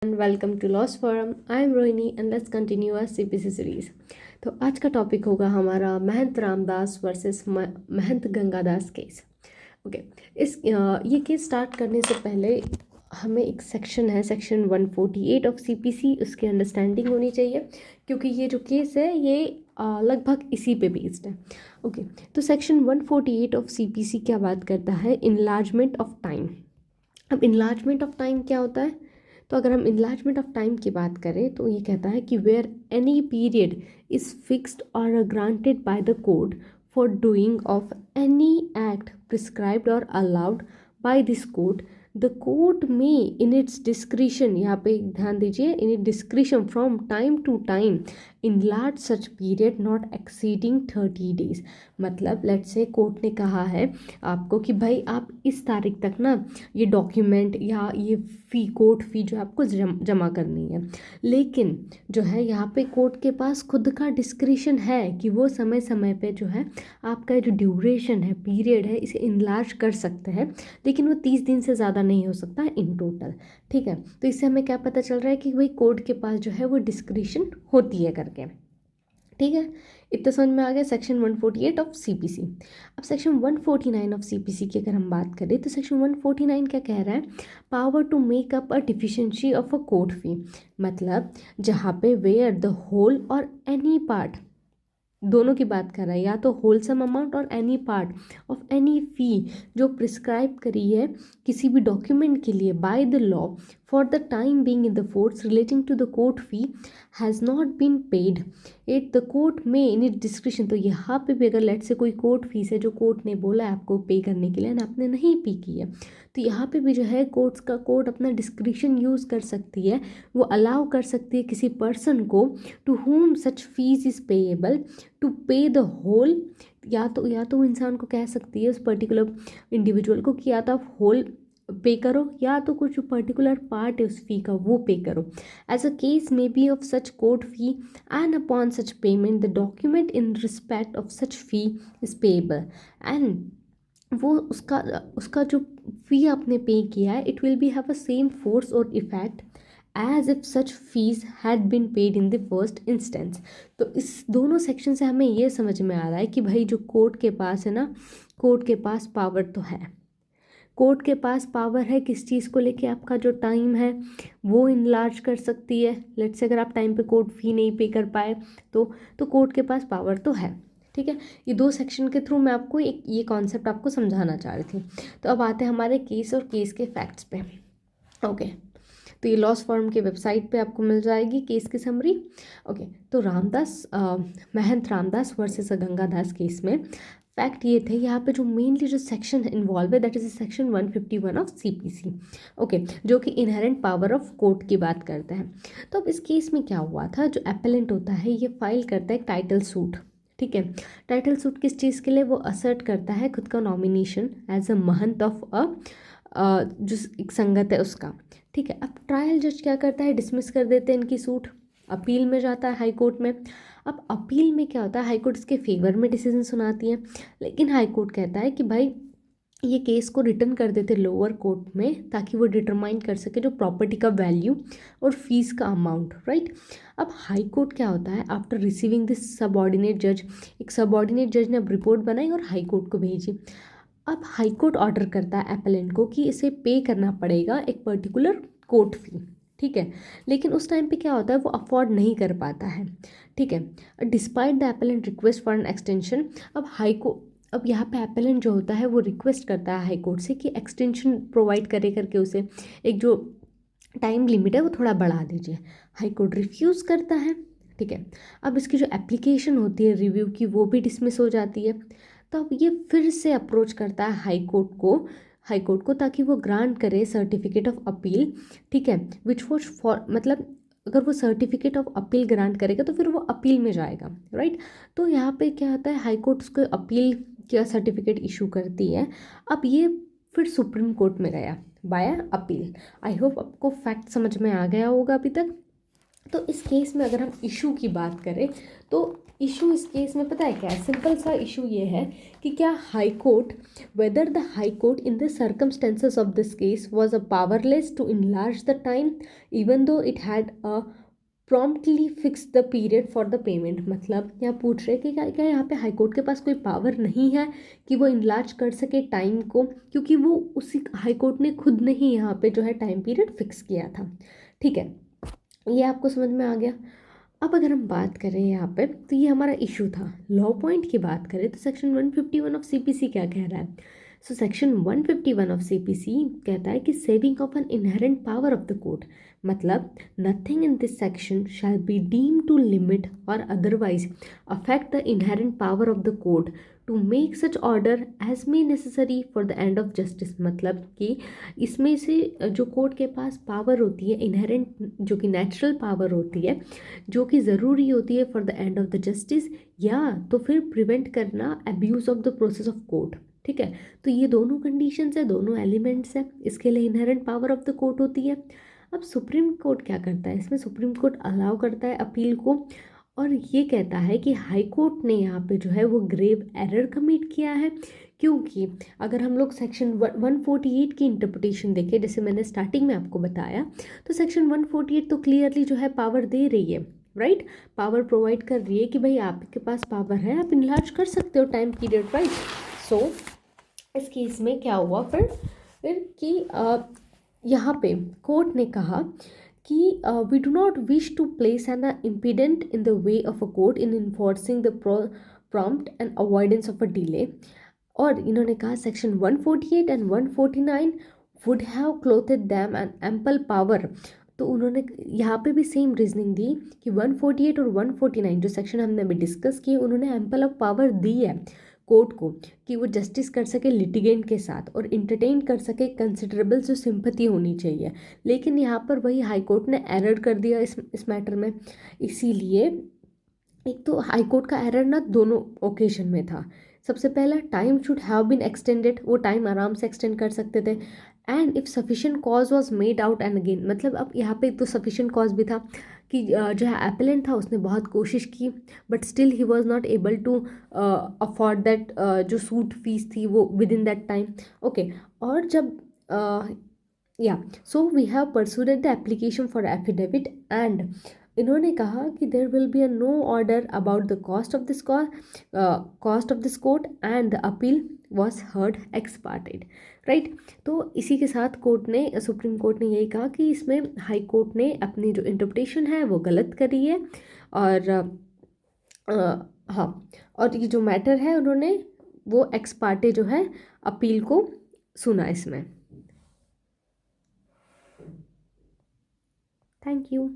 And welcome to law's forum. I am Rohini and let's continue our CPC series. तो आज का topic होगा हमारा Mahant Ramdas versus Mahant Gangadas case. Okay, ये केस स्टार्ट करने से पहले हमें एक सेक्शन है, सेक्शन 148 ऑफ सीपीसी, उसकी अंडरस्टैंडिंग होनी चाहिए क्योंकि ये जो केस है ये लगभग इसी पे बेस्ड है। ओके, तो सेक्शन 148 ऑफ सीपीसी क्या बात करता है? Enlargement of time. अब इनलार्जमेंट ऑफ टाइम क्या होता है? तो अगर हम इनलार्जमेंट ऑफ टाइम की बात करें तो ये कहता है कि where any period is fixed और granted by the court for doing of any act prescribed और allowed by this court, the court में इन इट्स डिस्क्रिशन, यहाँ पे ध्यान दीजिए, in it discretion from time to time enlarge such period not exceeding 30 days. मतलब let's say court ने कहा है आपको कि भाई आप इस तारीख तक ना ये डॉक्यूमेंट या ये फ़ी, कोर्ट फ़ी जो है आपको जमा करनी है, लेकिन जो है यहाँ पे कोर्ट के पास खुद का डिस्क्रिशन है कि वो समय समय पे जो है आपका जो ड्यूरेशन है, पीरियड है, इसे इनलार्ज कर सकते हैं, लेकिन वो 30 दिन से ज़्यादा नहीं हो सकता इन टोटल। ठीक है, तो इससे हमें क्या पता चल रहा है कि भाई कोर्ट के पास जो है वो डिस्क्रिशन होती है करके। ठीक है, इतना समझ में आ गया सेक्शन 148 ऑफ सीपीसी। अब सेक्शन 149 ऑफ सीपीसी की अगर हम बात करें तो सेक्शन 149 क्या कह रहा है? Power to make up a deficiency of a court fee. मतलब जहाँ पे वेयर द होल और एनी पार्ट, दोनों की बात कर रहा है, या तो होलसम अमाउंट और any part of any fee जो प्रिस्क्राइब करी है किसी भी डॉक्यूमेंट के लिए by the law for the time being in the force relating to the court fee has not been paid it the court में इन it discretion. तो यहाँ पे भी अगर लेट से कोई कोर्ट फीस है जो कोर्ट ने बोला है आपको पे करने के लिए एंड आपने नहीं पे की है, तो यहाँ पे भी जो है कोर्ट अपना डिस्क्रिशन यूज़ कर सकती है, वो अलाउ कर सकती है किसी पर्सन को to whom such fees is payable to pay the whole, या तो वो इंसान को कह सकती है उस पर्टिकुलर इंडिविजुअल को कि या तो आप होल पे करो या तो कुछ पर्टिकुलर पार्ट है उस फी का वो पे करो। As a case may be of such court fee and upon such payment the document in respect of such fee is payable and वो उसका जो फी आपने पे किया है it will be have a same force और effect as if such fees had been paid in the first instance. तो इस दोनों सेक्शन से हमें ये समझ में आ रहा है कि भाई जो कोर्ट के पास है ना, कोर्ट के पास पावर तो है, कोर्ट के पास पावर है किस चीज़ को लेके? आपका जो टाइम है वो इनलार्ज कर सकती है। लेट्स से अगर आप टाइम पे कोर्ट फी नहीं पे कर पाए तो कोर्ट के पास पावर तो है। ठीक है, ये दो सेक्शन के थ्रू मैं आपको एक ये कॉन्सेप्ट आपको समझाना चाह रही थी। तो अब आते हैं हमारे केस और केस के फैक्ट्स पे। ओके, तो ये लॉस फॉर्म के वेबसाइट पे आपको मिल जाएगी केस की समरी। ओके, तो महंत रामदास वर्सेस गंगादास केस में फैक्ट ये थे, यहाँ पे जो मेनली जो सेक्शन इन्वॉल्व है that is section 151 of CPC. Okay, जो कि इनहेरेंट पावर ऑफ कोर्ट की बात करता है। तो अब इस केस में क्या हुआ था, जो एपेलेंट होता है ये फाइल करता है टाइटल सूट। ठीक है, टाइटल सूट किस चीज़ के लिए? वो असर्ट करता है खुद का nomination as a Mahant of जो एक संगत है उसका। ठीक है, अब ट्रायल जज क्या करता है? डिसमिस कर देते हैं इनकी सूट, अपील में जाता है हाई कोर्ट में। अब अपील में क्या होता है? हाई कोर्ट इसके फेवर में डिसीजन सुनाती है, लेकिन हाई कोर्ट कहता है कि भाई ये केस को रिटर्न कर देते लोअर कोर्ट में ताकि वो डिटरमाइन कर सके जो प्रॉपर्टी का वैल्यू और फीस का अमाउंट। राइट, अब हाई कोर्ट क्या होता है? आफ्टर रिसीविंग दिस सबऑर्डिनेट जज, एक सबऑर्डिनेट जज ने अब रिपोर्ट बनाई और हाई कोर्ट को भेजी। अब हाई कोर्ट ऑर्डर करता है एपेलेंट को कि इसे पे करना पड़ेगा एक पर्टिकुलर कोर्ट फी। ठीक है, लेकिन उस टाइम पे क्या होता है? वो अफोर्ड नहीं कर पाता है। ठीक है, despite the appellant request for an extension, अब यहाँ पे एपेलेंट जो होता है वो रिक्वेस्ट करता है हाई कोर्ट से कि एक्सटेंशन प्रोवाइड करे करके उसे एक जो टाइम लिमिट है वो थोड़ा बढ़ा दीजिए। हाई कोर्ट रिफ्यूज़ करता है। ठीक है, अब इसकी जो एप्लीकेशन होती है रिव्यू की वो भी डिसमिस हो जाती है। तो अब ये फिर से अप्रोच करता है हाई कोर्ट को ताकि वो ग्रांट करे सर्टिफिकेट ऑफ अपील। ठीक है, विच वॉज फॉर मतलब अगर वो सर्टिफिकेट ऑफ अपील ग्रांट करेगा तो फिर वो अपील में जाएगा। राइट, तो यहाँ पे क्या होता है? हाई कोर्ट उसको अपील का सर्टिफिकेट इशू करती है। अब ये फिर सुप्रीम कोर्ट में गया बाय अपील। आई होप आपको फैक्ट समझ में आ गया होगा अभी तक। तो इस केस में अगर हम इशू की बात करें तो इशू इस केस में पता है क्या है, सिंपल सा इशू ये है कि क्या high court, whether the high court in the circumstances of this case was a powerless to enlarge the time even though it had a promptly fix the period for the payment. मतलब यहाँ पूछ रहे कि क्या यहाँ पे high court के पास कोई पावर नहीं है कि वो इनलार्ज कर सके टाइम को, क्योंकि वो उसी हाई कोर्ट ने खुद ने ही यहाँ पे जो है टाइम पीरियड फिक्स किया था। ठीक है, ये आपको समझ में आ गया। अब अगर हम बात करें यहाँ पे, तो ये हमारा इशू था। लॉ पॉइंट की बात करें तो सेक्शन 151 ऑफ सीपीसी क्या कह रहा है। सो सेक्शन 151 ऑफ सीपीसी कहता है कि saving of an inherent power of the court, मतलब nothing in this section shall be deem to limit और otherwise affect the inherent power of the court to make such order as may necessary for the end of justice. मतलब कि इसमें से जो court के पास power होती है inherent, जो कि नेचुरल पावर होती है, जो कि ज़रूरी होती है for the end of the justice, या तो फिर प्रिवेंट करना abuse of the process of court. ठीक है, तो ये दोनों कंडीशंस है, दोनों एलिमेंट्स है, इसके लिए inherent power of the court होती है। अब सुप्रीम कोर्ट क्या करता है, इसमें सुप्रीम कोर्ट अलाउ करता है अपील को, और ये कहता है कि हाई कोर्ट ने यहाँ पे जो है वो ग्रेव एरर कमिट किया है। क्योंकि अगर हम लोग सेक्शन 148 की इंटरप्रिटेशन देखें, जैसे मैंने स्टार्टिंग में आपको बताया, तो सेक्शन 148 तो क्लियरली जो है पावर दे रही है, राइट, पावर प्रोवाइड कर रही है कि भाई आपके पास पावर है, आप इनलार्ज कर सकते हो टाइम पीरियड, राइट। सो इस केस में क्या हुआ फिर कि यहाँ पे कोर्ट ने कहा कि we do not wish to place an impediment in the way of a court in enforcing the prompt and avoidance of a delay. और इन्होंने कहा section 148 and 149 would have clothed them an ample power. तो उन्होंने यहाँ पे भी same reasoning दी कि 148 और 149 जो सेक्शन हमने अभी डिस्कस किए, उन्होंने एम्पल ऑफ पावर दी है कोर्ट को कि वो जस्टिस कर सके लिटिगेंट के साथ और इंटरटेन कर सके कंसिडरेबल जो सिंपैथी होनी चाहिए। लेकिन यहाँ पर वही हाई कोर्ट ने एरर कर दिया इस मैटर में। इसीलिए एक तो हाई कोर्ट का एरर ना दोनों ओकेजन में था। सबसे पहला, time should have been extended, वो टाइम आराम से एक्सटेंड कर सकते थे। And if sufficient cause was made out and again, मतलब अब यहाँ पे तो सफिशिएंट कॉज भी था कि जो है एपेलेंट था उसने बहुत कोशिश की, but still he was not able to afford that जो सूट फीस थी वो within that time. Okay, और जब या so we have persuaded the application for affidavit and इन्होंने कहा कि there will be a no order about the cost of this court and the appeal was heard ex parte, right. तो इसी के साथ कोर्ट ने, सुप्रीम कोर्ट ने यही कहा कि इसमें हाई कोर्ट ने अपनी जो इंटरप्रिटेशन है वो गलत करी है। और हाँ, और ये जो मैटर है उन्होंने वो एक्स पार्टे जो है अपील को सुना इसमें। Thank you.